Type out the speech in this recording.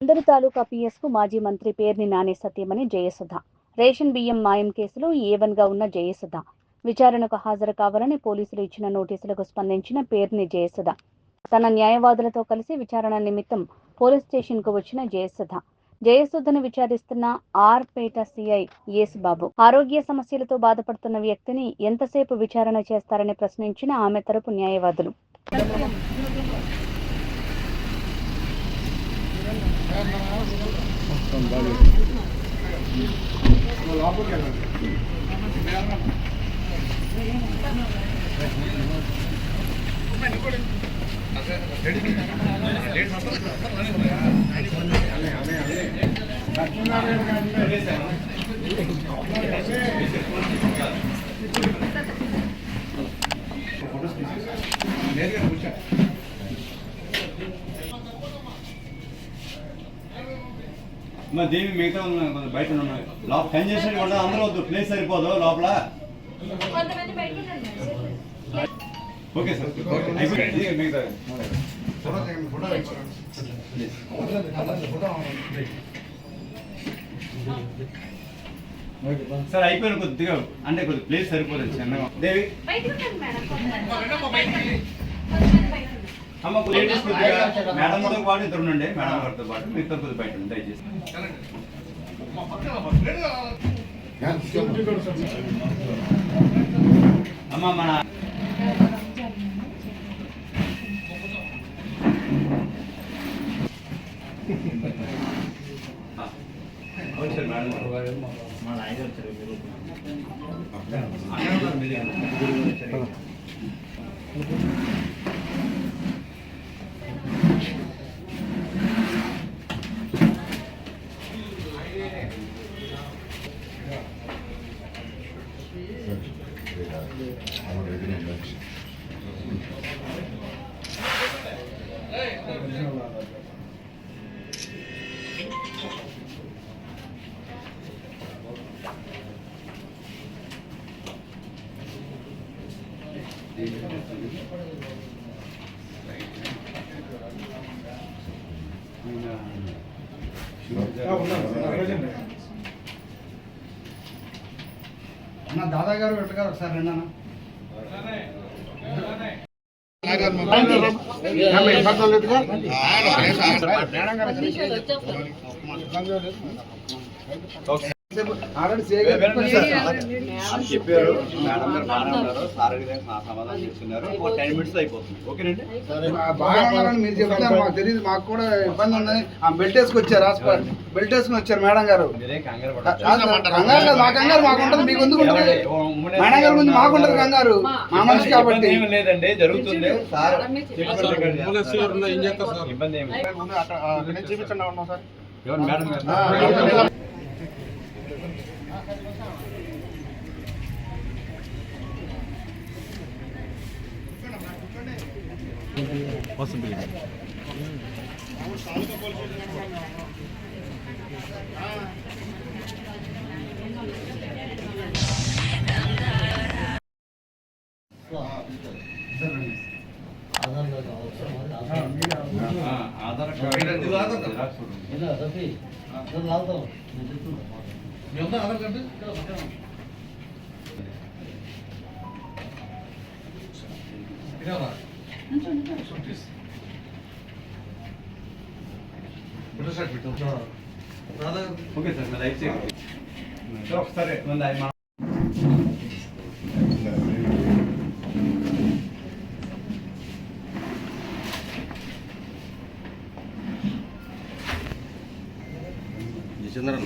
అందరు తాలూకా పిఎస్కు మాజీ మంత్రి పేర్ని నాని సత్యమని జయసుధ. రేషన్ బియ్యం మాయం కేసులో A1గా ఉన్న జయసుధ విచారణకు హాజరు కావాలని పోలీసులు ఇచ్చిన నోటీసులకు స్పందించిన పేర్ని జయసుధ. తన న్యాయవాదులతో కలిసి విచారణ నిమిత్తం పోలీస్ స్టేషన్కు వచ్చిన జయసుధను విచారిస్తున్న ఆర్పేట సిఐ యేసుబాబు ఆరోగ్య సమస్యలతో బాధపడుతున్న వ్యక్తిని ఎంతసేపు విచారణ చేస్తారని ప్రశ్నించిన ఆమె తరపు న్యాయవాదులు. దేవి మిగతా బయట లోపల పని చేసేది కూడా అందరూ వద్దు, ప్లేస్ సరిపోదు లోపల. ఓకే సార్, మిగతా సార్ అయిపోయిన కొద్దిగా అంటే కొద్దిగా ప్లేస్ సరిపోలేదు చిన్నగా. దేవి అమ్మ లేడీస్ కొద్దిగా మేడంతో పాటు ఇద్దరు ఉండండి, మేడం గారితో పాటు మిగతా కొద్దిగా బయట ఉండి దయచేసి. అమ్మ మన వచ్చారు మేడం మా ఆయన వచ్చారు దాదా గారు పెట్టగారు ఒకసారి రండి అన్న. చెప్పారు మేడం గారు బాగానే ఉన్నారు, సార్ సమాధానం చేస్తున్నారు. 10 minutes అయిపోతుంది. ఓకేనండి, బాగా ఉన్నారని మీరు చెప్తారు, మాకు తెలియదు, మాకు కూడా ఇబ్బంది ఉంది. బెల్ట్ వేసుకొచ్చారు, హాస్పిటల్ బెల్ట్ వేసుకుని వచ్చారు మేడం గారు. కంగారు మా కంగారు మాకు ఉంటుంది, మీకు ఎందుకు ఉంటుంది? మేడం గారి ముందు మాకు ఉంటుంది కంగారు, మా మనిషి కాబట్టి. లేదండి, జరుగుతుంది సార్. ఇబ్బంది ఏమి చూపించండి సార్. మేడం గారు ఆధార్ ఓకే సార్, నా లైఫ్ ఒకసారి చంద్రన్